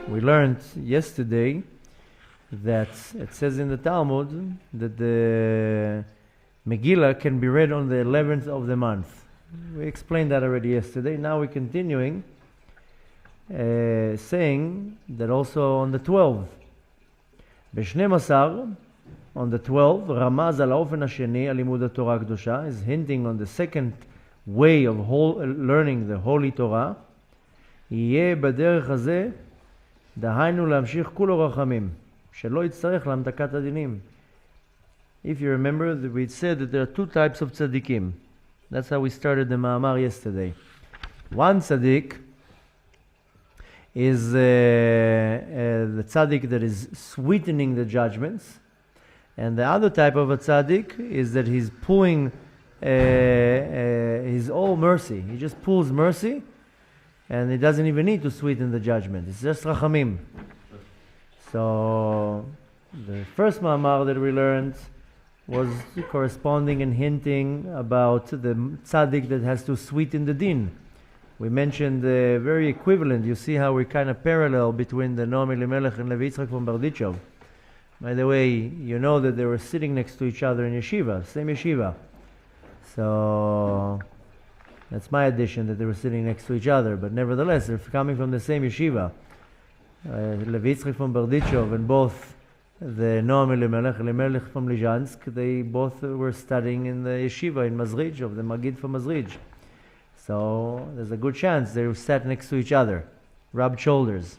We learned yesterday that it says in the Talmud that the Megillah can be read on the 11th of the month. We explained that already yesterday. Now we're continuing saying that also on the 12th. ב-12, on the 12th, רמז על האופן השני, על לימוד התורה הקדושה, is hinting on the second way of learning the Holy Torah. יהיה בדרך הזה, דהיינו להמשיך כולו רחמים, שלא יצטרך להמתקת הדינים. If you remember, we said that there are two types of tzaddikim. That's how we started the Ma'amar yesterday. One tzaddik is the tzaddik that is sweetening the judgments, and the other type of a tzaddik is that he's pulling his all mercy. He just pulls mercy, and he doesn't even need to sweeten the judgment. It's just rachamim. So the first Ma'amar that we learned was corresponding and hinting about the tzaddik that has to sweeten the din. We mentioned very equivalent. You see how we kind of parallel between the Noam Elimelech and Levi Yitzchak from Berdichov. By the way, you know that they were sitting next to each other in yeshiva, same yeshiva. So that's my addition, that they were sitting next to each other. But nevertheless, they're coming from the same yeshiva. Levi Yitzchak from Berdichov and both the Noam Elimelech from Lizhansk, they both were studying in the yeshiva in Mazrij, of the Magid from Mazrij. So there's a good chance they sat next to each other, rubbed shoulders.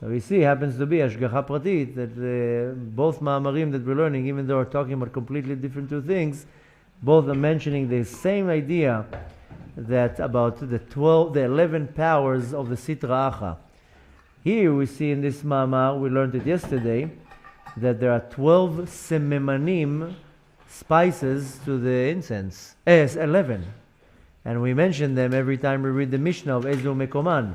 So we see, happens to be Ashgacha Pratit, that both Ma'amarim that we're learning, even though we're talking about completely different two things, both are mentioning the same idea, that about the 11 powers of the Sitra Acha. Here we see in this Ma'amar, we learned it yesterday, that there are 12 sememanim, spices to the incense. 11. And we mention them every time we read the Mishnah of Ezu Mekoman.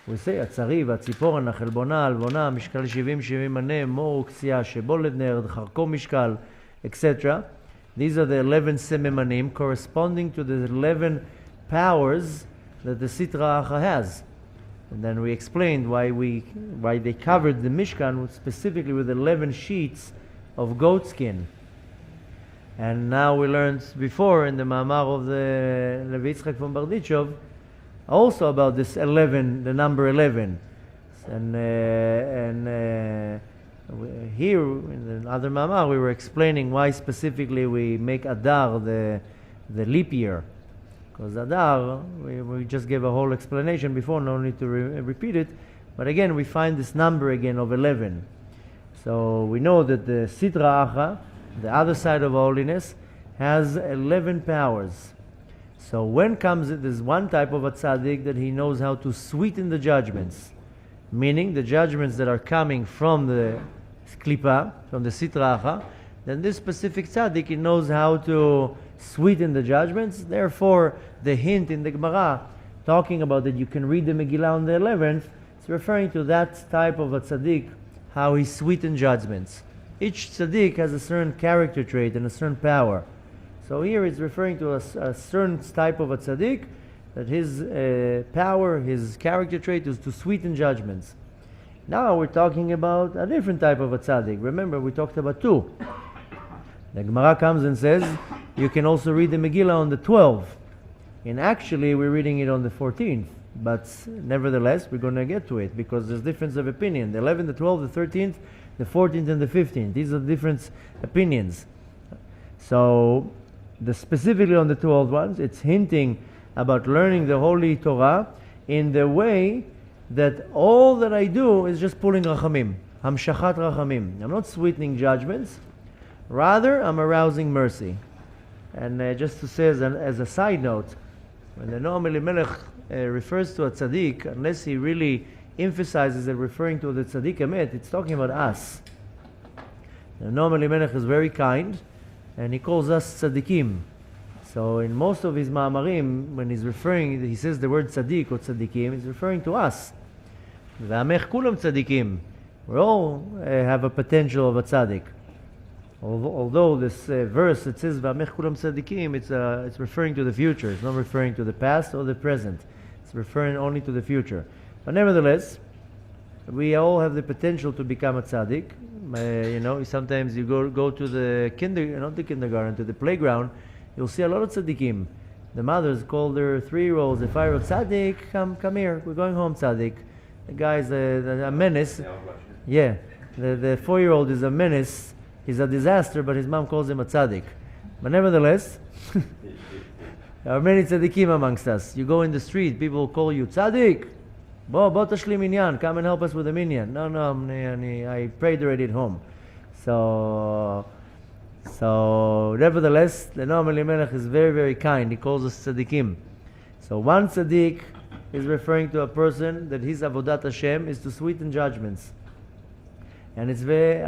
We say, הצריב, הציפורן, החלבונה, הלבונה, משקל 70 מנה, מור וקצייה, שבולת נר, חרקו משקל, etc. These are the 11 sememanim corresponding to the 11 powers that the Sitra Acha has. And then we explained why they covered the Mishkan specifically with 11 sheets of goat skin. And now we learned before in the Ma'amar of the Levi Yitzchak from Berdichov also about this 11, the number 11. And here in the other Ma'amar we were explaining why specifically we make Adar the leap year. Because Adar, we just gave a whole explanation before, no need to repeat it. But again, we find this number again of 11. So we know that the Sitra Acha, the other side of holiness, has 11 powers. So when comes it, there's one type of a tzaddik that he knows how to sweeten the judgments. Meaning the judgments that are coming from the Klipa, from the Sitra Acha, then this specific tzaddik, he knows how to sweeten the judgments. Therefore, the hint in the Gemara, talking about that you can read the Megillah on the 11th, it's referring to that type of a tzaddik, how he sweetens judgments. Each tzaddik has a certain character trait and a certain power. So here it's referring to a certain type of a tzaddik, that his power, his character trait is to sweeten judgments. Now we're talking about a different type of a tzaddik. Remember, we talked about two. The Gemara comes and says, you can also read the Megillah on the 12th. And actually, we're reading it on the 14th. But nevertheless, we're going to get to it because there's difference of opinion. The 11th, the 12th, the 13th, the 14th, and the 15th. These are different opinions. So, specifically on the 12 ones, it's hinting about learning the Holy Torah in the way that all that I do is just pulling rachamim. Hamshachat rachamim. I'm not sweetening judgments. Rather, I'm arousing mercy. And just to say as a side note, when the Noam Elimelech refers to a tzaddik, unless he really emphasizes that referring to the tzaddik emet, it's talking about us. The Noam Elimelech is very kind, and he calls us tzaddikim. So in most of his ma'amarim, when he's referring, he says the word tzaddik or tzaddikim, he's referring to us. V'amech kulam tzaddikim. We all have a potential of a tzaddik. Although this verse, it says V'amech kulam tzadikim, it's referring to the future. It's not referring to the past or the present. It's referring only to the future. But nevertheless, we all have the potential to become a tzaddik. Sometimes you go to the kindergarten, to the playground, you'll see a lot of tzaddikim. The mothers call their 3-year-olds, the 5-year-old, tzaddik, come here, we're going home, tzaddik. The guy's a menace. Yeah, the 4-year-old is a menace. He's a disaster, but his mom calls him a tzaddik. But nevertheless, there are many tzaddikim amongst us. You go in the street, people call you tzaddik. Bo tashli minyan, come and help us with the minyan. No, I prayed already at home. So nevertheless, the Noam Elimelech is very, very kind. He calls us tzaddikim. So one tzaddik is referring to a person that his avodat Hashem is to sweeten judgments. And it's very,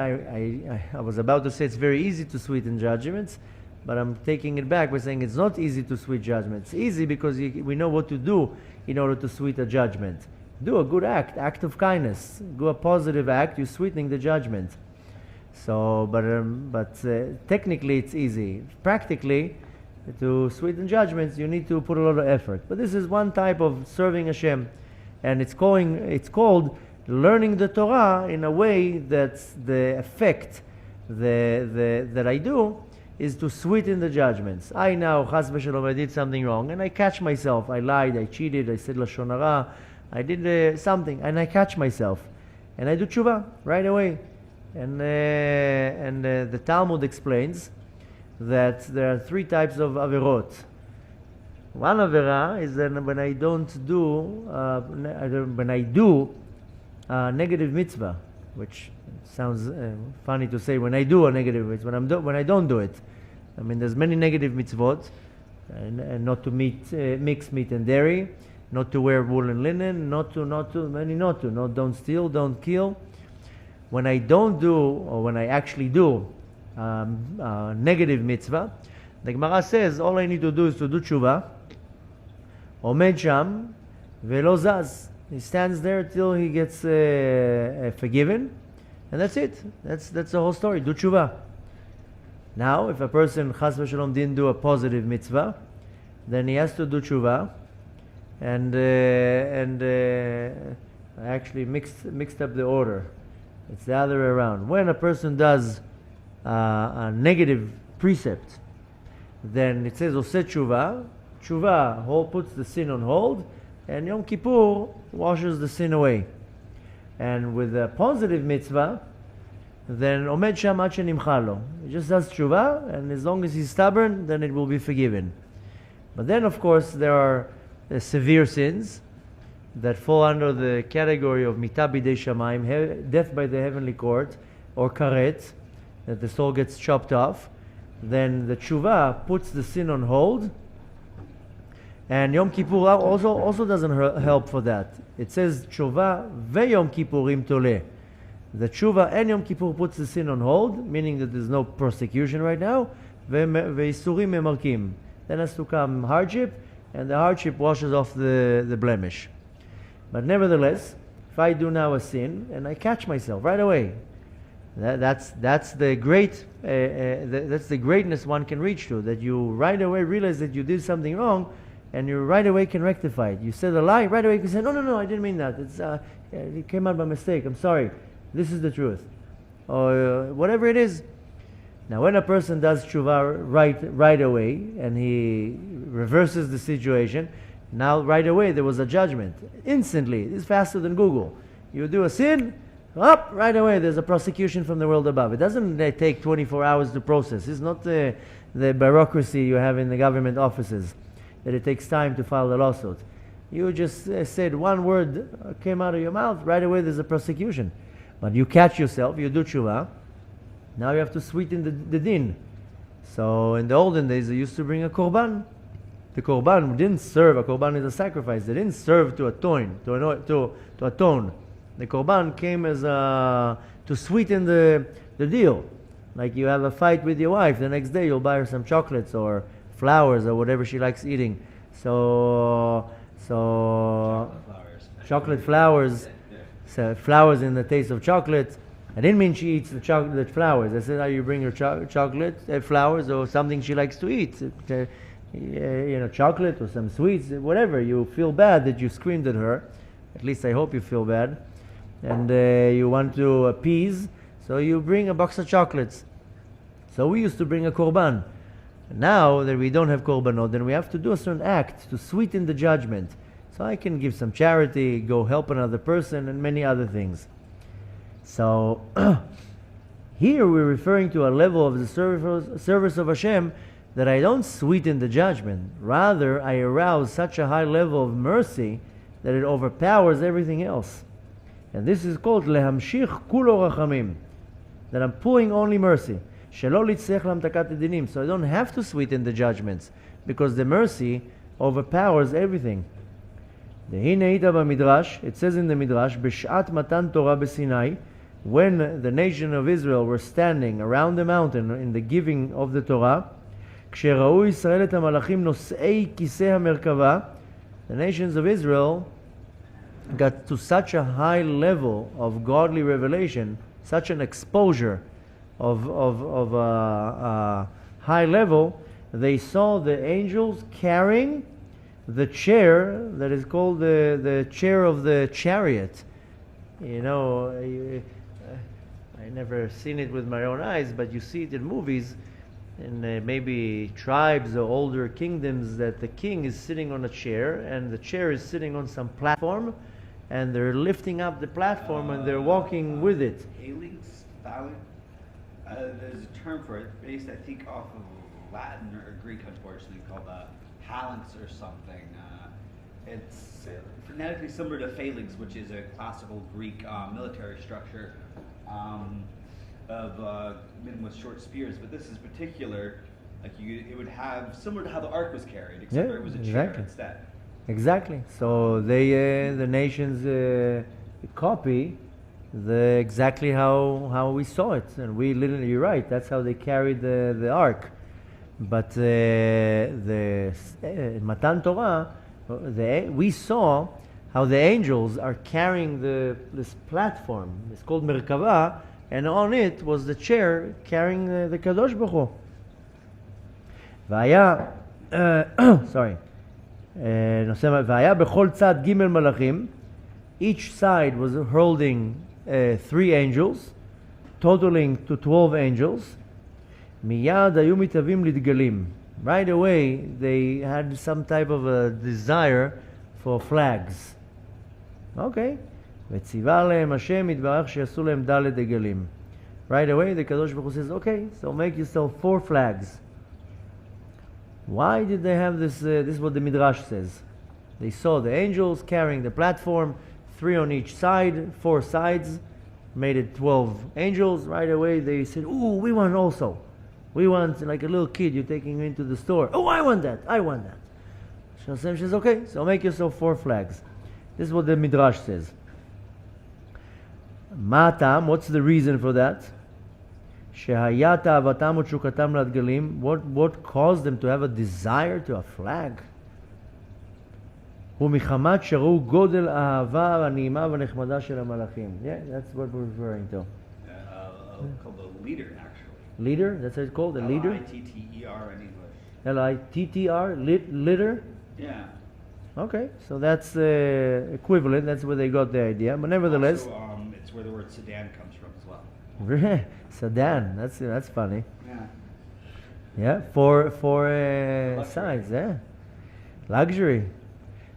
I was about to say it's very easy to sweeten judgments, but I'm taking it back by saying it's not easy to sweeten judgments. It's easy because we know what to do in order to sweeten a judgment. Do a good act of kindness. Do a positive act, you're sweetening the judgment. So, but technically it's easy. Practically, to sweeten judgments, you need to put a lot of effort. But this is one type of serving Hashem, and it's called learning the Torah in a way that the effect that I do is to sweeten the judgments. I now, chas v'shalom, I did something wrong, and I catch myself. I lied, I cheated, I said lashon hara, I did something, and I catch myself, and I do tshuva right away. And the Talmud explains that there are 3 types of averot. One avera is that when I do negative mitzvah, which sounds funny to say when I do a negative mitzvah, when I don't do it. I mean, there's many negative mitzvot, and not to mix meat and dairy, not to wear wool and linen, don't steal, don't kill. When I don't do, or when I actually do negative mitzvah, the Gemara says all I need to do is to do tshuva, omed sham velo zaz. He stands there till he gets forgiven, and that's it. That's the whole story. Do tshuva. Now, if a person chas v'shalom didn't do a positive mitzvah, then he has to do tshuva, and I actually mixed up the order. It's the other way around. When a person does a negative precept, then it says oseh tshuva. Tshuva puts the sin on hold, and Yom Kippur washes the sin away. And with a positive mitzvah, then omed sham ad shenimcha lo. He just does tshuva, and as long as he's stubborn, then it will be forgiven. But then, of course, there are severe sins that fall under the category of mita bidei shamayim, death by the heavenly court, or karet, that the soul gets chopped off. Then the tshuva puts the sin on hold, and Yom Kippur also doesn't help for that. It says tshuva veYom Kippurim toleh. The tshuva and Yom Kippur puts the sin on hold, meaning that there's no persecution right now. Ve'isurim memarkim. Then has to come hardship, and the hardship washes off the blemish. But nevertheless, if I do now a sin and I catch myself right away, that's the greatness one can reach to. That you right away realize that you did something wrong, and you right away can rectify it. You said a lie, right away you can say, no, I didn't mean that. It came out by mistake. I'm sorry. This is the truth, or whatever it is. Now, when a person does tshuva right away and he reverses the situation, now right away there was a judgment. Instantly, it's faster than Google. You do a sin, right away there's a prosecution from the world above. It doesn't take 24 hours to process. It's not the bureaucracy you have in the government offices, that it takes time to file a lawsuit. You just said one word came out of your mouth, right away there's a prosecution. But you catch yourself, you do tshuva, now you have to sweeten the din. So in the olden days they used to bring a korban. The korban didn't serve, a korban is a sacrifice, they didn't serve to atone. The korban came as to sweeten the deal. Like you have a fight with your wife, the next day you'll buy her some chocolates or flowers or whatever she likes eating. So chocolate flowers, so flowers in the taste of chocolate. I didn't mean she eats the flowers. I said, "How you bring her chocolate, flowers, or something she likes to eat? Chocolate or some sweets, whatever." You feel bad that you screamed at her. At least I hope you feel bad, and you want to appease, so you bring a box of chocolates. So we used to bring a korban. Now that we don't have korbanot, then we have to do a certain act to sweeten the judgment. So I can give some charity, go help another person, and many other things. So here we're referring to a level of the service of Hashem that I don't sweeten the judgment. Rather, I arouse such a high level of mercy that it overpowers everything else. And this is called lehamshich kulo rachamim, that I'm pouring only mercy. Shelo litzech lamtakat edinim, so I don't have to sweeten the judgments, because the mercy overpowers everything. It says in the Midrash, B'shat matan Torah b'Sinai, when the nation of Israel were standing around the mountain in the giving of the Torah, כשראו ישראל את המלאכים נושאי כיסא המרכבה, the nations of Israel got to such a high level of godly revelation, such an exposure of high level, they saw the angels carrying the chair that is called the chair of the chariot. I never seen it with my own eyes, but you see it in movies, in maybe tribes or older kingdoms, that the king is sitting on a chair and the chair is sitting on some platform, and they're lifting up the platform and they're walking with it. Phalanx? There's a term for it based, I think, off of Latin or Greek, unfortunately, called phalanx or something. It's phonetically similar to phalanx, which is a classical Greek military structure of men with short spears. But this is particular, it would have similar to how the ark was carried, except for it was a chair instead. Exactly. So the nations copy exactly how we saw it, and we literally, you're right, that's how they carried the ark. But the Matan Torah, we saw how the angels are carrying this platform. It's called Merkava, and on it was the chair carrying the Kadosh Baruch Hu. והיה, sorry. והיה בכל צד ג' מלאכים. Each side was holding 3 angels, totaling to 12 angels. מיד היו מתאבים לדגלים. Right away, they had some type of a desire for flags. Okay. וציווה להם השם יתברך שיעשו להם ד' דגלים. Right away, the Kadosh Baruch Hu says, okay, so make yourself 4 flags. Why did they have this? This is what the Midrash says. They saw the angels carrying the platform, 3 on each side, 4 sides, made it 12 angels. Right away, they said, ooh, we want also. We want, like a little kid, you're taking him into the store. Oh, I want that. I want that. Hashem says, okay, so make yourself 4 flags. This is what the Midrash says. Matam, what's the reason for that? Shehaya ta'avatam u'tshukatam ladgalim. What caused them to have a desire to a flag? U'michamat sharu godel ahava v'ni'ima v'nechmada shel hamalachim. Yeah, that's what we're referring to. Called the leader, actually. Leader? That's what it's called? The leader? Litter in English. Litter? Litter? Yeah. Okay, so that's equivalent. That's where they got the idea. But nevertheless, also, it's where the word sedan comes from as well. Sedan. That's funny. Yeah. Yeah, for size. Yeah, luxury.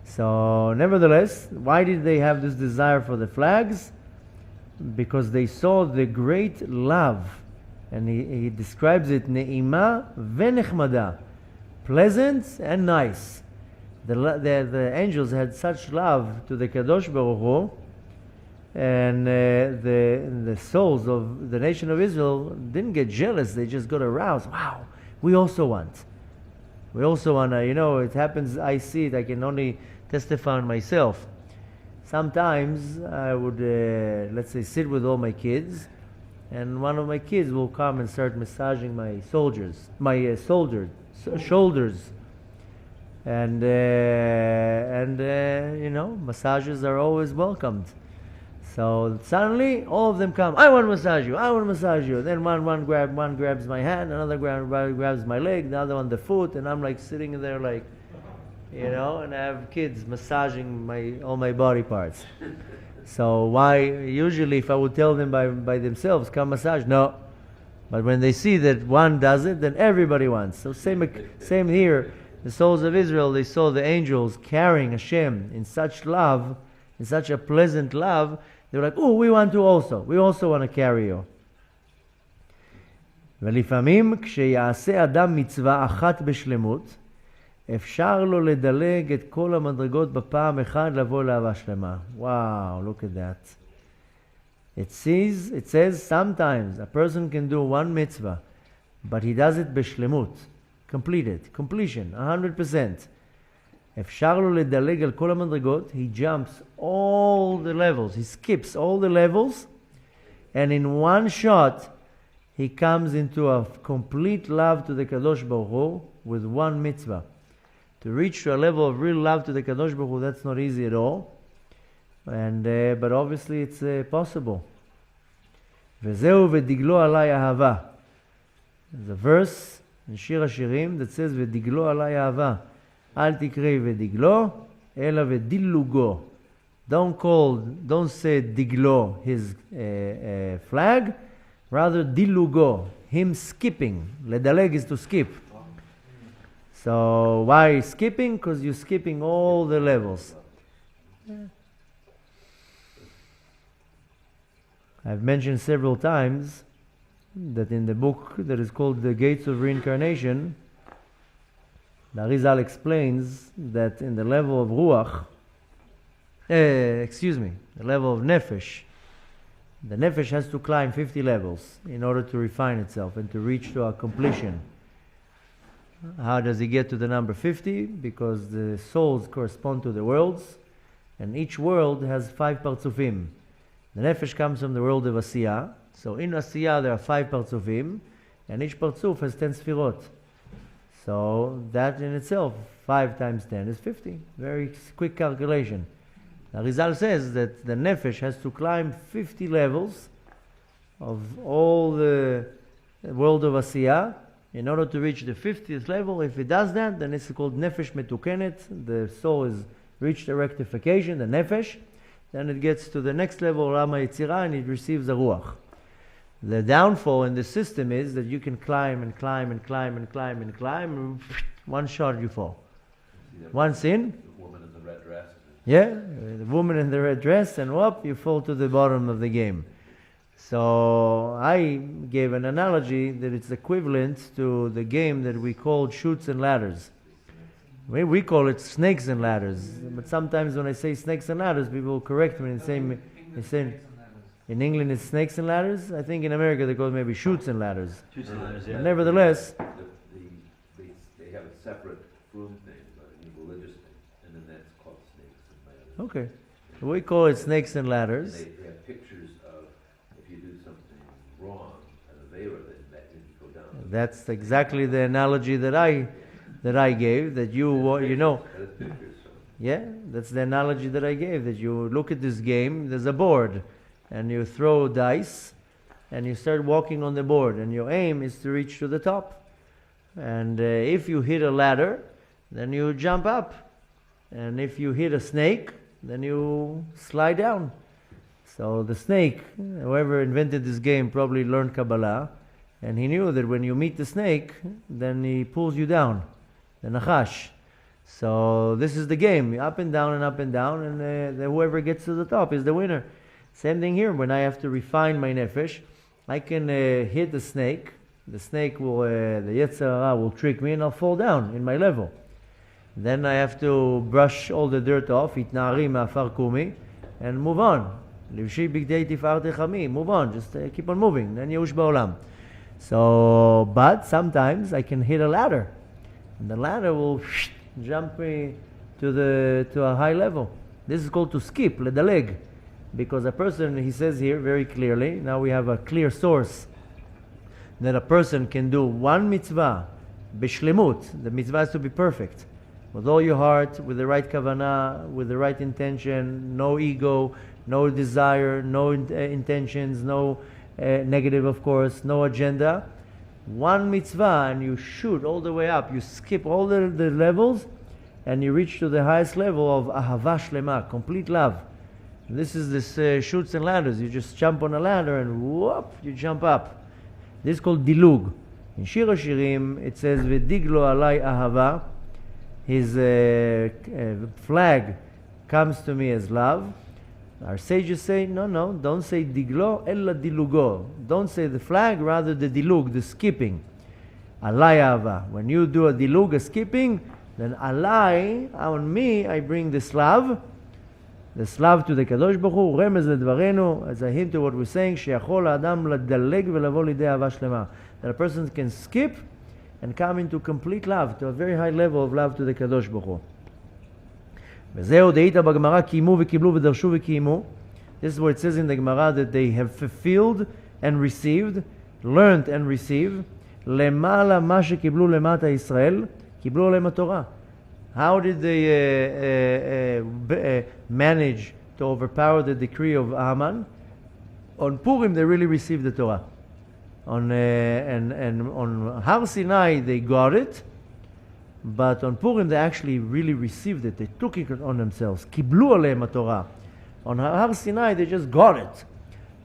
So nevertheless, why did they have this desire for the flags? Because they saw the great love, and he describes it ne'ima ve'nechmada, pleasant and nice. The angels had such love to the Kadosh Baruch Hu, and the souls of the nation of Israel didn't get jealous. They just got aroused. Wow, we also want. We also want to, it happens, I see it, I can only testify on myself. Sometimes I would, let's say, sit with all my kids, and one of my kids will come and start massaging my shoulders. And massages are always welcomed. So suddenly, all of them come. I want to massage you. I want to massage you. Then one grabs my hand, another grabs my leg, the other one the foot, and I'm like sitting there like, and I have kids massaging all my body parts. So why? Usually, if I would tell them by themselves, come massage, no. But when they see that one does it, then everybody wants. So same here. The souls of Israel, they saw the angels carrying Hashem in such love, in such a pleasant love. They were like, oh, we want to also. We also want to carry you. ולפעמים כשיעשה אדם מצווה אחת בשלמות, אפשר לו לדלג את כל המדרגות בפעם אחד לבוא לאהבה שלמה. Wow, look at that. It says sometimes a person can do one mitzvah, but he does it בשלמות, completion, 100%. אפשר לו לדלג על כל המדרגות, he jumps all the levels, he skips all the levels, and in one shot, he comes into a complete love to the Kadosh Baruch Hu with one mitzvah. To reach to a level of real love to the Kadosh Baruch Hu, that's not easy at all. But obviously it's possible. וזהו ודגלו עלי אהבה. There's a verse in שיר השירים that says ודגלו עלי אהבה. אל תקראי ודגלו, אלא ודילוגו. Don't say דגלו, his flag, rather dilugo, him skipping. לדלג is to skip. So why skipping? Because you're skipping all the levels. I've mentioned several times that in the book that is called The Gates of Reincarnation, the Arizal explains that in the level of Ruach, the level of Nefesh, the Nefesh has to climb 50 levels in order to refine itself and to reach to a completion. How does he get to the number 50? Because the souls correspond to the worlds, and each world has 5 partzufim. The Nefesh comes from the world of Asiyah, so in Asiyah there are 5 partzufim, and each partzuf has 10 sfirot. So that in itself, 5 times 10 is 50. Very quick calculation. The Arizal says that the Nefesh has to climb 50 levels of all the world of Asiyah in order to reach the 50th level. If it does that, then it's called Nefesh Metukenet. The soul has reached the rectification, the Nefesh. Then it gets to the next level, Rama Yitzirah, and it receives the Ruach. The downfall in the system is that you can climb and climb and climb and climb and climb, and one shot you fall. Once in, the woman in the red dress. Yeah, the woman in the red dress, and whoop, you fall to the bottom of the game. So I gave an analogy that it's equivalent to the game that we called Chutes and Ladders. We call it Snakes and Ladders, but sometimes when I say Snakes and Ladders, people correct me and say in England it's Snakes and Ladders. I think in America they call it maybe Chutes and Ladders. Chutes and Ladders, yeah. But nevertheless, They have a separate room thing, a religious thing, and then that's called Snakes and Ladders. okay, so we call it Snakes and And Ladders. they have pictures of if you do something wrong, an Avera, then you go down. That's exactly the analogy that I gave, that you know. That is pictures. So. Yeah, that's the analogy that I gave, that you look at this game, there's a board, and you throw dice, and you start walking on the board, and your aim is to reach to the top. And if you hit a ladder, then you jump up. And if you hit a snake, then you slide down. So the snake, whoever invented this game probably learned Kabbalah, and he knew that when you meet the snake, then he pulls you down. The Nachash. So this is the game, up and down and up and down, and whoever gets to the top is the winner. Same thing here, when I have to refine my nefesh, I can hit the snake. The snake will, the Yetzer Hara will trick me and I'll fall down in my level. Then I have to brush all the dirt off, itna'ari ma'afar kumi, and move on. Livshi bigdei tif'artei chami, move on, just keep on moving, then yehush ba'olam. So, but sometimes I can hit a ladder. And the ladder will jump me to a high level. This is called to skip, ledaleg. Because a person, he says here very clearly, now we have a clear source, that a person can do one mitzvah, bishlemut, the mitzvah has to be perfect. with all your heart, with the right kavanah, with the right intention, no ego, no desire, no intentions, no negative, of course, no agenda. One mitzvah, and you shoot all the way up. You skip all the levels, and you reach to the highest level of ahava shlema, complete love. And this is this shoots and ladders. You just jump on a ladder, and whoop, you jump up. This is called dilug. In Shir HaShirim, it says, "V'diglo alai ahava." His flag comes to me as love. Our sages say, no, don't say diglo, ella dilugo. Don't say the flag, rather the dilug, the skipping. Alai ahava. When you do a dilug, a skipping, then alai, on me, I bring this love to the Kadosh Baruch Hu, remez ledvarenu, as a hint to what we're saying, שיכול האדם לדלג ולבוא לידי אהבה שלמה. That a person can skip and come into complete love, to a very high level of love to the Kadosh Baruch Hu. וזהו דאית בגמרא קיימו וקיבלו ודרשו וקיימו. This is what it says in the Gemara, that they have fulfilled and received, learned and received, למעלה מה שקיבלו למטה ישראל, קיבלו עליהם התורה. How did they manage to overpower the decree of Haman? On Purim, they really received the Torah. On Har Sinai, they got it, but on Purim, they actually really received it. They took it on themselves. Kiblu aleim Torah. On Har Sinai, they just got it.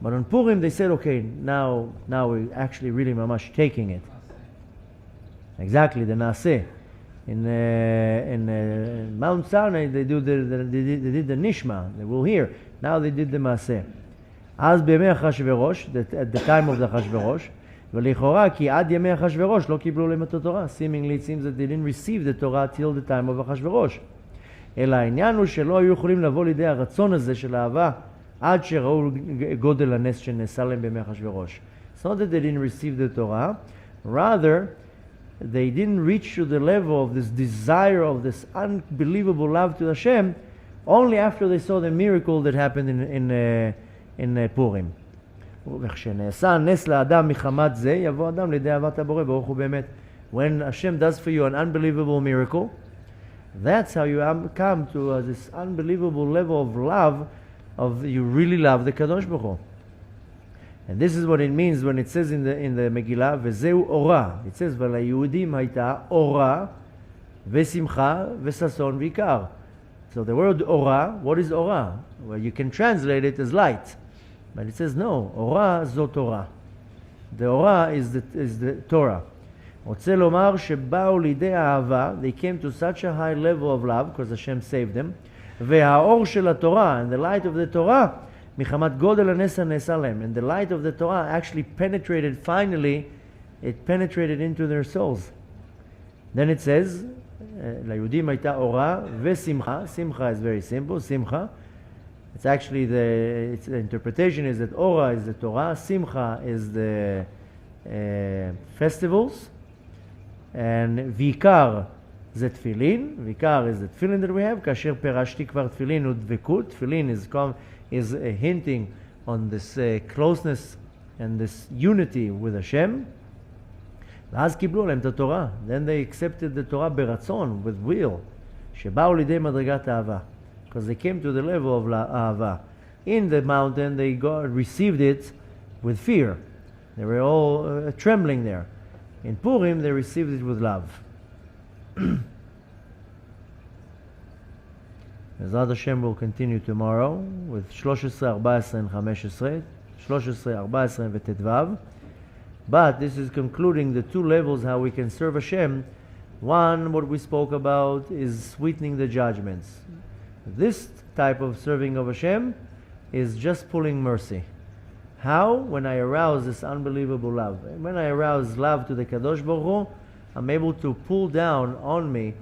But on Purim, they said, okay, now we're actually really mamash taking it. Exactly, the Naaseh. In Mount Sinai, they did the Nishma. They will hear. Now they did the Maaseh. אז בימי אחשוורוש, at the time of the אחשוורוש, ולכאורה כי עד ימי אחשוורוש לא קיבלו להם את התורה. Seemingly it seems that they didn't receive the Torah till the time of אחשוורוש. אלא העניין הוא שלא היו יכולים לבוא לידי הרצון הזה של אהבה עד שראו גודל הנס שנעשה להם בימי אחשוורוש. It's not that they didn't receive the Torah, rather they didn't reach to the level of this desire of this unbelievable love to Hashem only after they saw the miracle that happened in Purim. וכשנעשה נס לאדם מחמת זה, יבוא אדם לידי אהבת הבורא ברוך הוא באמת. When Hashem does for you an unbelievable miracle, that's how you come to this unbelievable level of love, of you really love the Kadosh Baruch Hu. And this is what it means when it says in the Megillah, וזהו אורה. It says, וליהודים הייתה אורה ושמחה וששון ועיקר. So the word אורה, what is אורה? Well, you can translate it as light. But it says no, אורה זו תורה. The אורה is the Torah. רוצה לומר שבאו לידי אהבה, they came to such a high level of love, because Hashem saved them, והאור של התורה, and the light of the Torah, מחמת גודל הנס הנעשה להם, and the light of the Torah actually penetrated, finally, it penetrated into their souls. Then it says, ליהודים הייתה אורה ושמחה, שמחה is very simple, שמחה. It's actually the interpretation is that Ora is the Torah, Simcha is the festivals, and Vikar is the Tefillin. Vikar is the Tefillin that we have. Kasher perashti kvar Tefillin udvekut. Tefillin is hinting on this closeness and this unity with Hashem. ואז קיבלו להם את התורה. Then they accepted the Torah ברצון, with will. שבאו לידי מדרגת אהבה. Because they came to the level of Ahava. In the mountain, they received it with fear. They were all trembling there. In Purim, they received it with love. Bezrat Hashem will continue tomorrow with 13, 14, and 15. 13, 14, and Tetvav. But this is concluding the two levels how we can serve Hashem. One, what we spoke about, is sweetening the judgments. This type of serving of Hashem is just pulling mercy. How? When I arouse this unbelievable love. When I arouse love to the Kadosh Baruch Hu, I'm able to pull down on me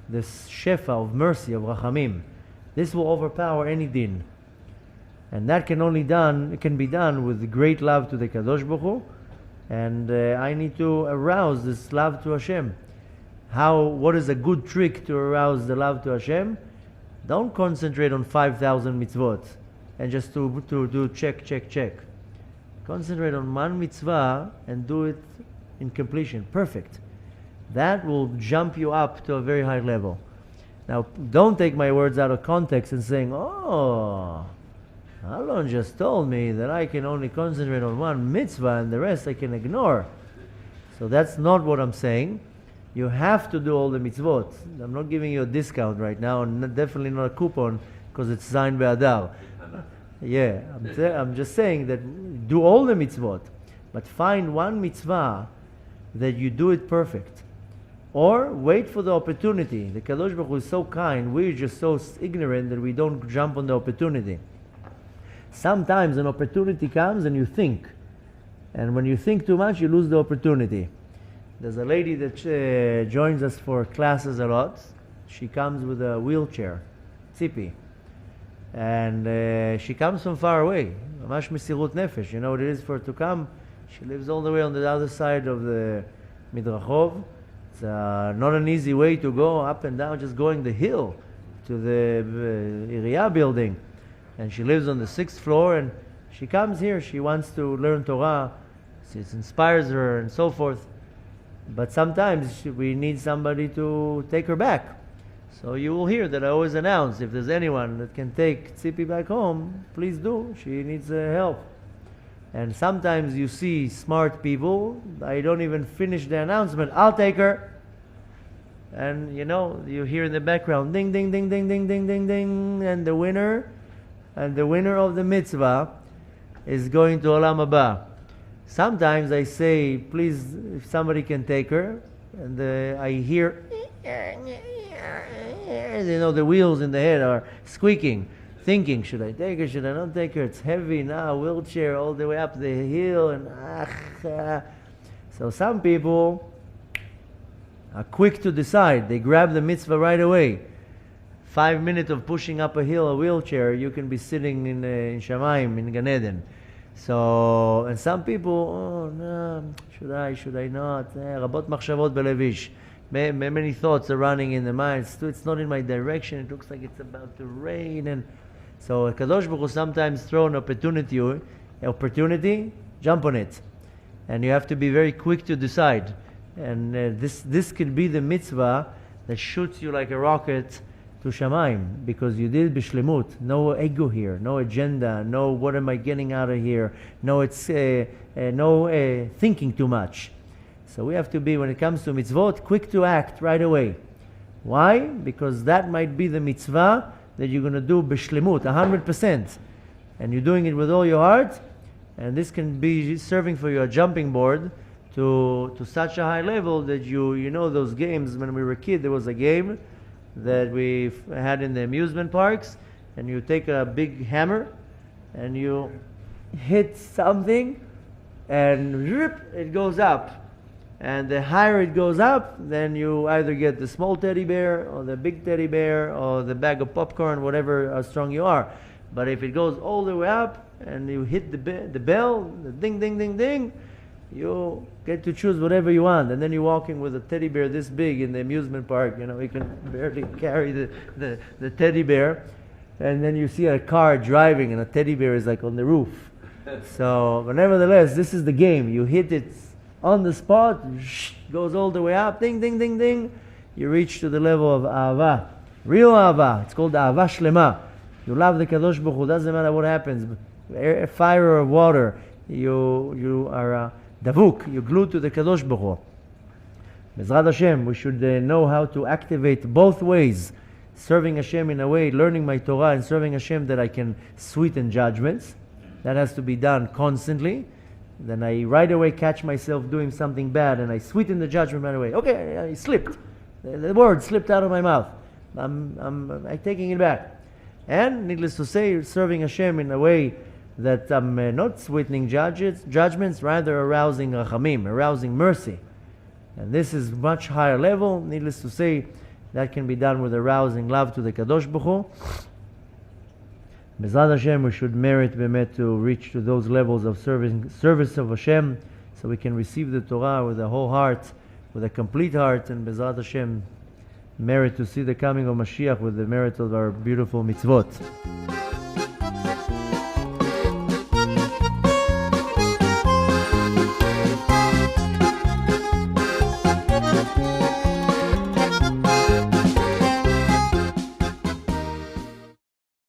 this shefa of mercy, of rachamim. This will overpower any din. And that can be done with great love to the Kadosh Baruch Hu. And I need to arouse this love to Hashem. What is a good trick to arouse the love to Hashem? Don't concentrate on 5,000 mitzvot and just to do check. Concentrate on one mitzvah and do it in completion. Perfect. That will jump you up to a very high level. Now, don't take my words out of context and saying, oh, Alon just told me that I can only concentrate on one mitzvah and the rest I can ignore. So that's not what I'm saying. You have to do all the mitzvot. I'm not giving you a discount right now, and definitely not a coupon, because it's signed by Adar. Yeah, I'm just saying that do all the mitzvot, but find one mitzvah that you do it perfect. Or wait for the opportunity. The Kadosh Baruch Hu is so kind, we're just so ignorant that we don't jump on the opportunity. Sometimes an opportunity comes and you think. And when you think too much, you lose the opportunity. There's a lady that joins us for classes a lot. She comes with a wheelchair, Tzipi. And she comes from far away. Mamash Mesirut Nefesh. You know what it is for her to come? She lives all the way on the other side of the Midrachov. It's not an easy way to go up and down, just going the hill to the Iriya building. And she lives on the 6th floor, and she comes here. She wants to learn Torah. It inspires her and so forth. But sometimes we need somebody to take her back. So you will hear that I always announce, if there's anyone that can take Tzipi back home, please do. She needs help. And sometimes you see smart people, I don't even finish the announcement, I'll take her. And you know, you hear in the background, ding, ding, ding, ding, ding, ding, ding, ding, and the winner of the mitzvah is going to Olam Haba. Sometimes I say, please, if somebody can take her, and I hear, you know, the wheels in the head are squeaking, thinking, should I take her, should I not take her? It's heavy now, wheelchair all the way up the hill, and So some people are quick to decide. They grab the mitzvah right away. 5 minutes of pushing up a hill, a wheelchair, you can be sitting in Shamayim, in Gan Eden. So, and some people, oh no, should I not? Rabot machshavot belev ish. Many thoughts are running in the mind. It's not in my direction. It looks like it's about to rain. And so Kadosh Baruch Hu sometimes throw an opportunity, jump on it. And you have to be very quick to decide. And this could be the mitzvah that shoots you like a rocket to Shamayim, because you did bishlemut, no ego here, no agenda, no what am I getting out of here, no it's no thinking too much. So we have to be, when it comes to mitzvot, quick to act right away. Why? Because that might be the mitzvah that you're going to do bishlemut, 100%, and you're doing it with all your heart, and this can be serving for your jumping board to such a high level that you know those games. When we were a kid, there was a game that we had in the amusement parks, and you take a big hammer and you hit something and it goes up, and the higher it goes up, then you either get the small teddy bear or the big teddy bear or the bag of popcorn, whatever how strong you are. But if it goes all the way up and you hit the bell, the ding ding ding ding, you get to choose whatever you want. And then you're walking with a teddy bear this big in the amusement park. You know, you can barely carry the teddy bear. And then you see a car driving and a teddy bear is like on the roof. So, but nevertheless, this is the game. You hit it on the spot, goes all the way up, ding, ding, ding, ding. You reach to the level of Ahava. Real Ahava. It's called Ahava Shlema. You love the Kadosh Baruch Hu. Doesn't matter what happens. Air, fire or water. You are... Davuk, you're glued to the Kadosh Baruch Hu. Bezrat Hashem, we should know how to activate both ways. Serving Hashem in a way, learning my Torah and serving Hashem that I can sweeten judgments. That has to be done constantly. Then I right away catch myself doing something bad and I sweeten the judgment right away. Okay, I slipped. The word slipped out of my mouth. I'm taking it back. And needless to say, serving Hashem in a way that I'm not sweetening judgments, rather arousing rachamim, arousing mercy. And this is much higher level. Needless to say, that can be done with arousing love to the Kadosh Baruch Hu. Bezrat Hashem, we should merit bemet to reach to those levels of service of Hashem, so we can receive the Torah with a whole heart, with a complete heart, and Bezrat Hashem, merit to see the coming of Mashiach with the merit of our beautiful mitzvot.